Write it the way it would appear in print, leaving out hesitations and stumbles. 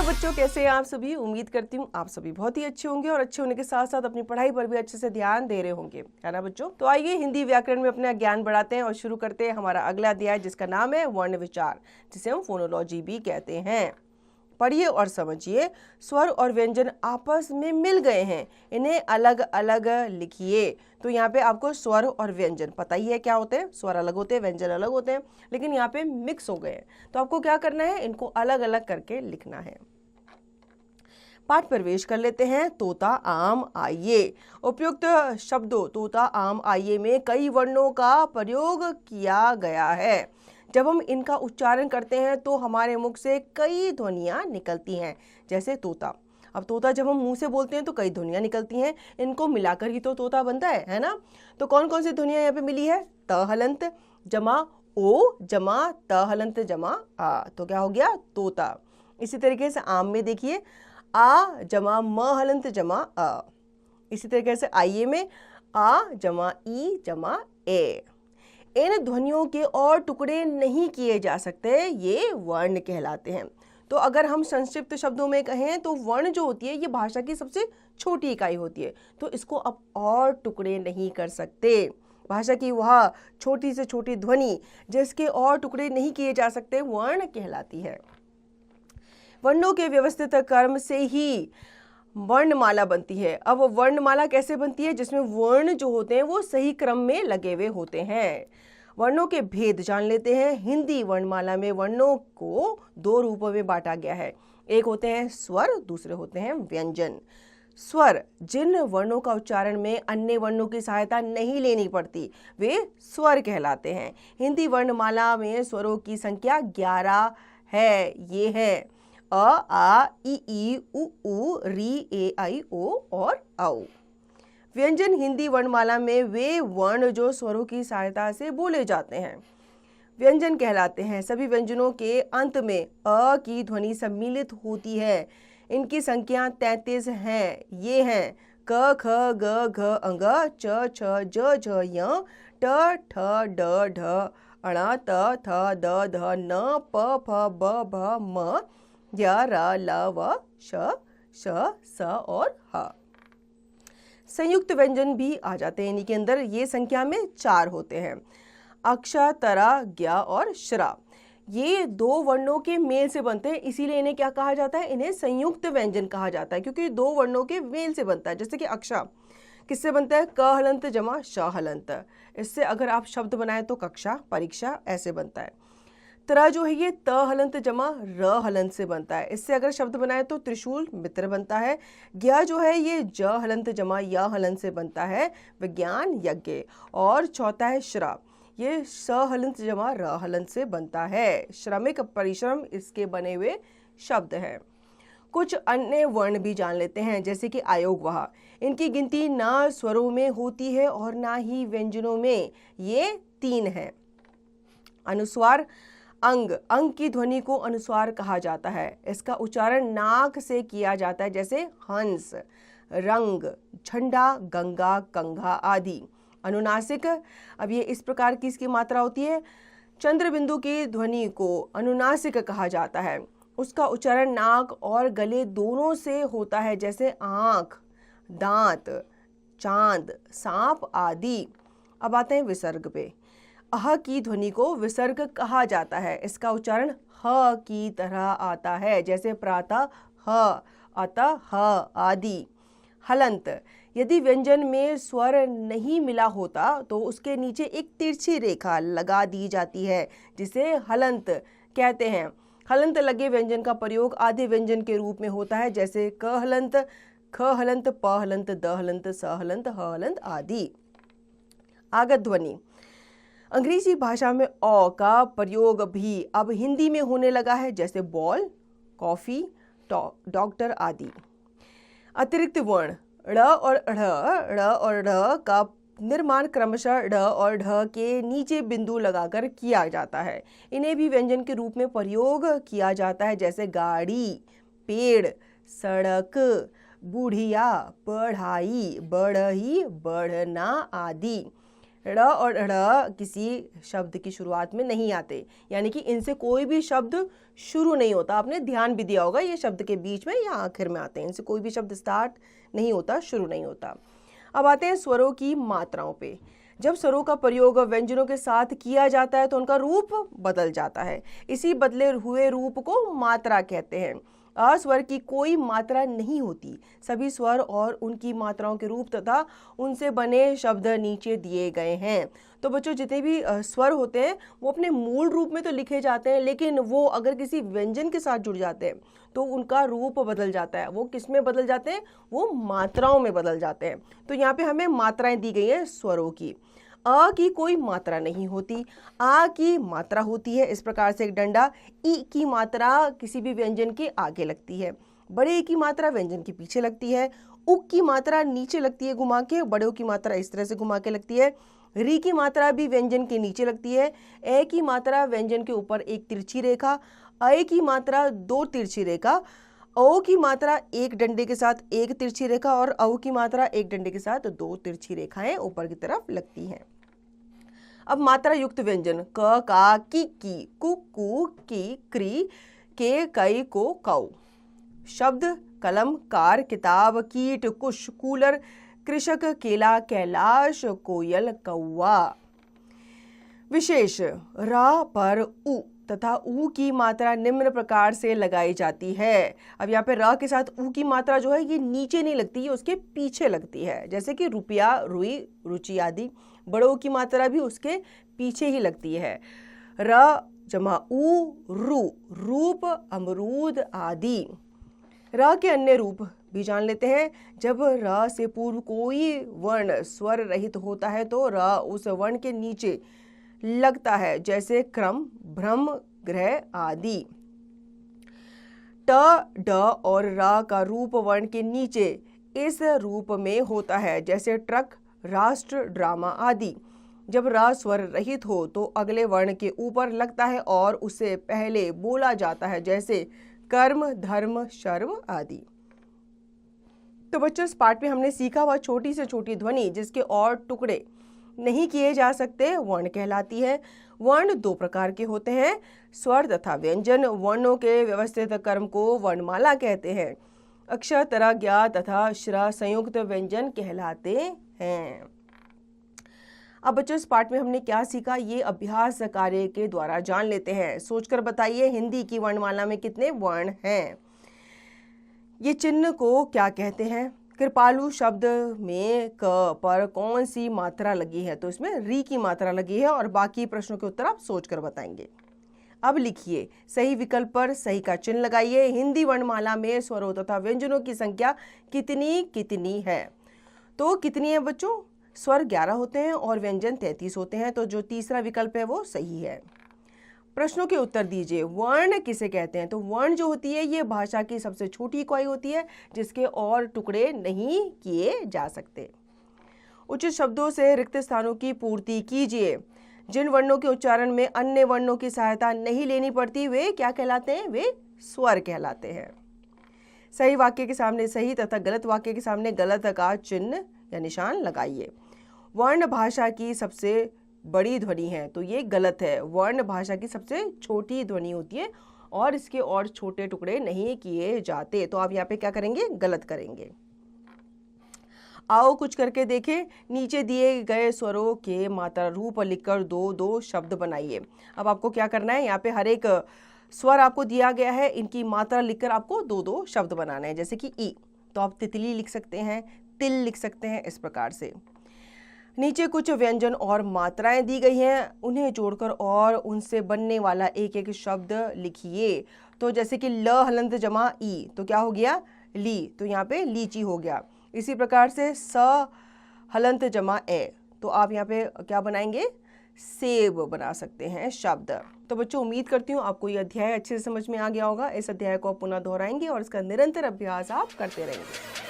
बच्चों, कैसे हैं आप सभी। उम्मीद करती हूँ आप सभी बहुत ही अच्छे होंगे और अच्छे होने के साथ साथ अपनी पढ़ाई पर भी अच्छे से ध्यान दे रहे होंगे, है ना बच्चों। तो आइए हिंदी व्याकरण में अपना ज्ञान बढ़ाते हैं और शुरू करते हैं हमारा अगला अध्याय, जिसका नाम है वर्ण विचार, जिसे हम फोनोलॉजी भी कहते हैं। पढ़िए और समझिए। स्वर और व्यंजन आपस में मिल गए हैं, इन्हें अलग अलग लिखिए। तो यहाँ पे आपको स्वर और व्यंजन पता ही है क्या होते हैं। स्वर अलग होते हैं, व्यंजन अलग होते हैं, लेकिन यहाँ पे मिक्स हो गए हैं। तो आपको क्या करना है, इनको अलग अलग करके लिखना है। पाठ प्रवेश कर लेते हैं। तोता आम आइए। उपयुक्त शब्दों तोता आम आइए में कई वर्णों का प्रयोग किया गया है। जब हम इनका उच्चारण करते हैं तो हमारे मुख से कई ध्वनियां निकलती हैं, जैसे तोता। अब तोता जब हम मुंह से बोलते हैं तो कई ध्वनियां निकलती हैं, इनको मिलाकर ही तो तोता बनता है ना। तो कौन कौन सी ध्वनियां यहाँ पे मिली है। त हलंत जमा ओ जमा त हलंत जमा आ, तो क्या हो गया तोता। इसी तरीके से आम में देखिए, आ जमा म हलंत जमा अ। इसी तरीके से आइए में आ जमा ई जमा ए। इन ध्वनियों के और टुकड़े नहीं किए जा सकते, ये वर्ण कहलाते हैं। तो अगर हम संक्षिप्त शब्दों में कहें तो वर्ण जो होती है ये भाषा की सबसे छोटी इकाई होती है, तो इसको अब और टुकड़े नहीं कर सकते। भाषा की वह छोटी से छोटी ध्वनि जिसके और टुकड़े नहीं किए जा सकते वर्ण कहलाती है। वर्णों के व्यवस्थित क्रम से ही वर्णमाला बनती है। अब वर्णमाला कैसे बनती है, जिसमें वर्ण जो होते हैं वो सही क्रम में लगे हुए होते हैं। वर्णों के भेद जान लेते हैं। हिंदी वर्णमाला में वर्णों को दो रूपों में बांटा गया है। एक होते हैं स्वर, दूसरे होते हैं व्यंजन। स्वर जिन वर्णों का उच्चारण में अन्य वर्णों की सहायता नहीं लेनी पड़ती वे स्वर कहलाते हैं। हिंदी वर्णमाला में स्वरों की संख्या 11 है। ये है अ आ ई उ री ए आई ओ और औ। व्यंजन हिंदी वर्णमाला में वे वर्ण जो स्वरों की सहायता से बोले जाते हैं व्यंजन कहलाते हैं। सभी व्यंजनों के अंत में अ की ध्वनि सम्मिलित होती है। इनकी संख्या 33 है। ये हैं क ख ग घ अंग च छ ज झ य ट ठ ड ढ अण त थ द ध न प फ ब भ म य र ल व श श स और ह। संयुक्त व्यंजन भी आ जाते हैं इन्हीं के अंदर। ये संख्या में 4 होते हैं। अक्ष तरा ज्ञ और श्रा, ये दो वर्णों के मेल से बनते हैं, इसीलिए इन्हें क्या कहा जाता है, इन्हें संयुक्त व्यंजन कहा जाता है, क्योंकि दो वर्णों के मेल से बनता है। जैसे कि अक्षा किससे बनता है, क हलंत जमा श हलंत। इससे अगर आप शब्द बनाए तो कक्षा, परीक्षा ऐसे बनता है। तरा जो है ये त हलंत जमा र हलंत से बनता है। इससे अगर शब्द बनाए तो त्रिशूल मित्र बनता है। ज्ञ जो है ये ज हलंत जमा य हलंत से बनता है, विज्ञान यज्ञ। और चौथा है श्रा, ये स हलंत जमा र हलंत से बनता है। श्रमिक परिश्रम इसके बने हुए शब्द हैं। कुछ अन्य वर्ण भी जान लेते हैं, जैसे कि आयोग वहा। इनकी गिनती ना स्वरों में होती है और ना ही व्यंजनों में। ये 3 हैं। अनुस्वार अंग, अंग की ध्वनि को अनुस्वार कहा जाता है। इसका उच्चारण नाक से किया जाता है, जैसे हंस, रंग, झंडा, गंगा, कंघा आदि। अनुनासिक, अब ये इस प्रकार की इसकी मात्रा होती है। चंद्र बिंदु की ध्वनि को अनुनासिक कहा जाता है। उसका उच्चारण नाक और गले दोनों से होता है, जैसे आंख, दांत, चांद, सांप आदि। अब आते हैं विसर्ग पे। अह की ध्वनि को विसर्ग कहा जाता है। इसका उच्चारण ह की तरह आता है, जैसे प्रातः ह, अतः ह आदि। हलंत, यदि व्यंजन में स्वर नहीं मिला होता तो उसके नीचे एक तिरछी रेखा लगा दी जाती है, जिसे हलंत कहते हैं। हलंत लगे व्यंजन का प्रयोग आधे व्यंजन के रूप में होता है, जैसे क हलंत, ख हलंत, प हलंत, द हलंत, स हलंत, ह हलंत आदि। आगत ध्वनि, अंग्रेजी भाषा में औ का प्रयोग भी अब हिंदी में होने लगा है, जैसे बॉल, कॉफी, डॉक्टर आदि। अतिरिक्त वर्ण ड़ और ढ़ का निर्माण क्रमशः ढ और ढ के नीचे बिंदु लगाकर किया जाता है। इन्हें भी व्यंजन के रूप में प्रयोग किया जाता है, जैसे गाड़ी, पेड़, सड़क, बुढ़िया, पढ़ाई, बढ़ई, बढ़ना आदि। ड़ और ढ़ किसी शब्द की शुरुआत में नहीं आते, यानी कि इनसे कोई भी शब्द शुरू नहीं होता। आपने ध्यान भी दिया होगा, ये शब्द के बीच में या आखिर में आते हैं, इनसे कोई भी शब्द स्टार्ट नहीं होता, शुरू नहीं होता। अब आते हैं स्वरों की मात्राओं पे। जब स्वरों का प्रयोग व्यंजनों के साथ किया जाता है तो उनका रूप बदल जाता है। इसी बदले हुए रूप को मात्रा कहते हैं। अस्वर की कोई मात्रा नहीं होती। सभी स्वर और उनकी मात्राओं के रूप तथा उनसे बने शब्द नीचे दिए गए हैं। तो बच्चों, जितने भी स्वर होते हैं वो अपने मूल रूप में तो लिखे जाते हैं, लेकिन वो अगर किसी व्यंजन के साथ जुड़ जाते हैं तो उनका रूप बदल जाता है। वो किस में बदल जाते हैं? वो मात्राओं में बदल जाते हैं। तो यहाँ पे हमें मात्राएं दी गई हैं स्वरों की। अ की कोई मात्रा नहीं होती, आ की मात्रा होती है। इस प्रकार से एक डंडा। ई की मात्रा किसी भी व्यंजन के आगे लगती है। बड़े ई की मात्रा व्यंजन के पीछे लगती है। उक की मात्रा नीचे लगती है घुमा के, बड़े उ की मात्रा इस तरह से घुमा के लगती है। री की मात्रा भी व्यंजन के नीचे लगती है। ए की मात्रा व्यंजन के ऊपर एक तिरछी रेखा। अ की मात्रा दो तिरछी रेखा। औ की मात्रा एक डंडे के साथ एक तिरछी रेखा और औ की मात्रा एक डंडे के साथ दो तिरछी रेखाएं ऊपर की तरफ लगती हैं। अब मात्रा युक्त व्यंजन क, का, की, कु, कू, की, क्री, के, कई, को, कौ। शब्द कलम, कार, किताब, कीट, कुश, कूलर, कृषक, केला, कैलाश, कोयल, कौवा। विशेष रा पर उ तथा ऊ की मात्रा निम्न प्रकार से लगाई जाती है। अब यहाँ पे र के साथ ऊ की मात्रा जो है ये नीचे नहीं लगती, ये उसके पीछे लगती है, जैसे कि रुपया, रुई, रुचि आदि। बड़ों की मात्रा भी उसके पीछे ही लगती है। र जमा ऊ, रू, रूप, अमरूद आदि। र के अन्य रूप भी जान लेते हैं। जब र से पूर्व कोई वर्ण स्वर रहित होता है तो र उस वर्ण के नीचे लगता है, जैसे क्रम, भ्रम, ग्रह आदि। ट, ड और र का रूप वर्ण के नीचे इस रूप में होता है, जैसे ट्रक, राष्ट्र, ड्रामा आदि। जब र स्वर रहित हो तो अगले वर्ण के ऊपर लगता है और उससे पहले बोला जाता है, जैसे कर्म, धर्म, शर्म आदि। तो बच्चों, इस पाठ में हमने सीखा वह छोटी से छोटी ध्वनि जिसके और टुकड़े नहीं किए जा सकते वर्ण कहलाती है। वर्ण दो प्रकार के होते हैं, स्वर तथा व्यंजन। वर्णों के व्यवस्थित क्रम को वर्णमाला कहते हैं। अक्षर, तरह, ज्ञा तथा श्र संयुक्त व्यंजन कहलाते हैं। अब बच्चों, इस पाठ में हमने क्या सीखा ये अभ्यास कार्य के द्वारा जान लेते हैं। सोचकर बताइए, हिंदी की वर्णमाला में कितने वर्ण हैं? ये चिन्ह को क्या कहते हैं? कृपालु शब्द में क पर कौन सी मात्रा लगी है? तो इसमें री की मात्रा लगी है और बाकी प्रश्नों के उत्तर आप सोचकर बताएंगे। अब लिखिए, सही विकल्प पर सही का चिन्ह लगाइए। हिंदी वर्णमाला में स्वरों तथा व्यंजनों की संख्या कितनी कितनी है? तो कितनी है बच्चों? स्वर 11 होते हैं और व्यंजन 33 होते हैं, तो जो तीसरा विकल्प है वो सही है। प्रश्नों के उत्तर दीजिए। वर्ण किसे कहते हैं? तो वर्ण जो होती है ये भाषा की सबसे छोटी इकाई होती है जिसके और टुकड़े नहीं किए जा सकते। उचित शब्दों से रिक्त स्थानों की पूर्ति कीजिए। जिन वर्णों के उच्चारण में अन्य वर्णों की सहायता नहीं लेनी पड़ती वे क्या कहलाते हैं? वे स्वर कहलाते हैं। सही वाक्य के सामने सही तथा गलत वाक्य के सामने गलत का चिन्ह या निशान लगाइए। वर्ण भाषा की सबसे बड़ी ध्वनि है, तो ये गलत है। वर्ण भाषा की सबसे छोटी ध्वनि होती है और इसके और छोटे टुकड़े नहीं किए जाते, तो आप यहाँ पे क्या करेंगे? गलत करेंगे। आओ कुछ करके देखें। नीचे दिए गए स्वरों के मात्रा रूप लिखकर दो दो शब्द बनाइए। अब आपको क्या करना है, यहाँ पे हर एक स्वर आपको दिया गया है, इनकी मात्रा लिखकर आपको दो दो शब्द बनाने हैं। जैसे कि ई, तो आप तितली लिख सकते हैं, तिल लिख सकते हैं, इस प्रकार से। नीचे कुछ व्यंजन और मात्राएं दी गई हैं, उन्हें जोड़कर और उनसे बनने वाला एक एक शब्द लिखिए। तो जैसे कि ल हलंत जमा ई, तो क्या हो गया? ली, तो यहाँ पे लीची हो गया। इसी प्रकार से स हलंत जमा ए, तो आप यहाँ पे क्या बनाएंगे? सेब बना सकते हैं शब्द। तो बच्चों, उम्मीद करती हूँ आपको ये अध्याय अच्छे से समझ में आ गया होगा। इस अध्याय को आप पुनः दोहराएंगे और इसका निरंतर अभ्यास आप करते रहेंगे।